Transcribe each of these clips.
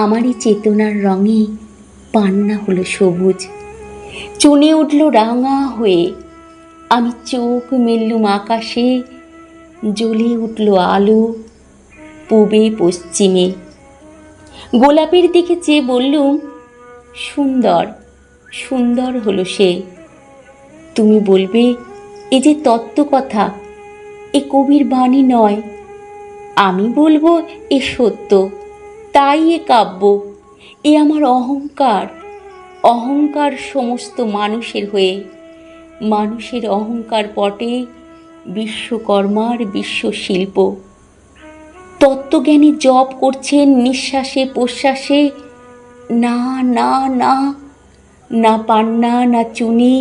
আমারই চেতনার রঙে পান্না হলো সবুজ, চনে উঠল রাঙা হয়ে। আমি চোখ মেললুম আকাশে, জ্বলে উঠল আলো পূবে পশ্চিমে। গোলাপের দিকে চেয়ে বললুম, সুন্দর সুন্দর হলো সে। তুমি বলবে এ যে তত্ত্বকথা, এ কবির বাণী নয়। আমি বলবো এ সত্য, তাই এ কাব্য। এ আমার অহংকার, অহংকার সমস্ত মানুষের হয়ে। মানুষের অহংকার পটে বিশ্বকর্মার বিশ্বশিল্প। তত্ত্বজ্ঞানী জপ করছেন নিঃশ্বাসে প্রশ্বাসে, না না না, না পান্না না চুনি,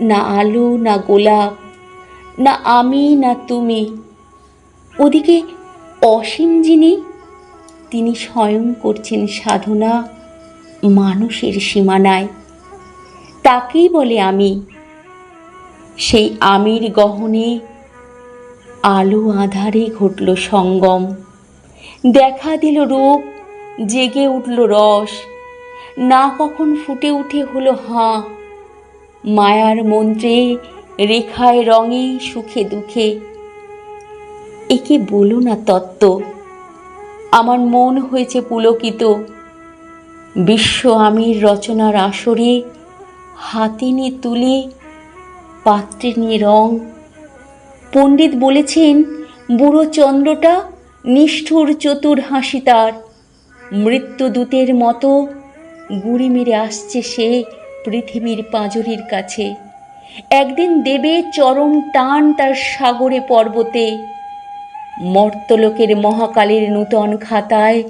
না আলো না গোলাপ, না আমি না তুমি। ওদিকে অসীম যিনি, তিনি স্বয়ং করছেন সাধনা মানুষের সীমানায়। তাকেই বলে আমি। সেই আমির গহনে আলো আধারে ঘটল সঙ্গম। দেখা দিল রূপ, জেগে উঠল রস, না কখন ফুটে উঠে হলো হাঁ। মায়ার মন্ত্রে, রেখায় রঙে, সুখে দুঃখে। একে বলো না তত্ত্ব, আমার মন হয়েছে পুলকিত। বিশ্ব আমির রচনার আসরে হাতে নিয়ে তুলে, পাত্রে নিয়ে রং। পণ্ডিত বলেছেন বুড়ো চন্দ্রটা নিষ্ঠুর চতুর হাসি তার। মৃত্যুদূতের মতো গুড়ি মেরে আসছে সে পৃথিবীর পাঁজরের কাছে। একদিন দেবে চরম টান তার সাগরে পর্বতে। মর্তলোকের মহাকালের নূতন খাতায়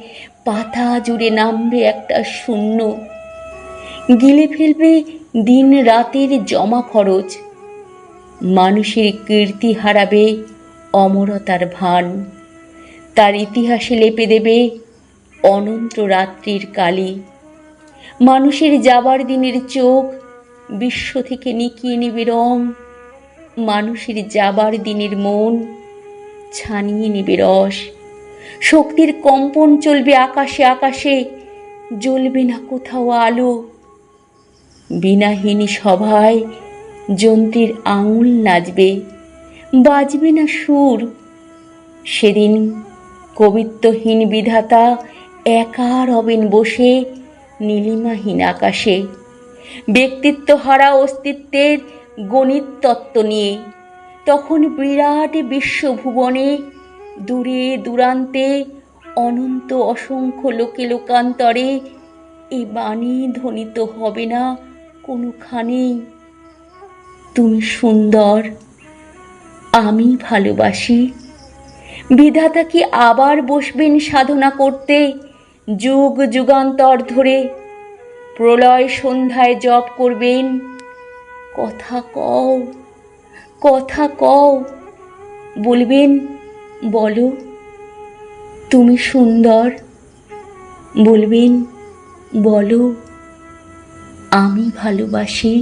পাতা জুড়ে নামবে একটা শূন্য। গিলে ফেলবে দিন রাতের জমা খরচ। মানুষের কীর্তি হারাবে অমরতার ভান। তার ইতিহাসে লেপে দেবে অনন্ত রাত্রির কালি। মানুষের যাবার দিনের চোখ বিশ্ব থেকে নিকিয়ে নেবে রং। মানুষের যাবার দিনের মন ছানিয়ে নেবে রস। শক্তির কম্পন চলবে আকাশে আকাশে, জ্বলবে না কোথাও আলো। বিনাহীনী সভায় যন্ত্রের আঙুল নাচবে, বাজবে না সুর। সেদিন কবিত্বহীন বিধাতা একা রবেন বসে নীলিমাহীন আকাশে, ব্যক্তিত্ব হারা অস্তিত্বের গণিত তত্ত্ব নিয়ে। তখন বিরাট বিশ্বভুবনে দূরে দূরান্তে অনন্ত অসংখ্য লোকে লোকান্তরে এই বাণী ধ্বনিত হবে না কোনোখানেই, তুমি সুন্দর, আমি ভালোবাসি। বিধাতা কি আবার বসবেন সাধনা করতে যুগ যুগান্তর ধরে? প্রলয় সন্ধ্যায় জপ করবেন, কথা কও, কথা কও। বলবেন, বলো তুমি সুন্দর। বলবেন, বলো আমি ভালোবাসি।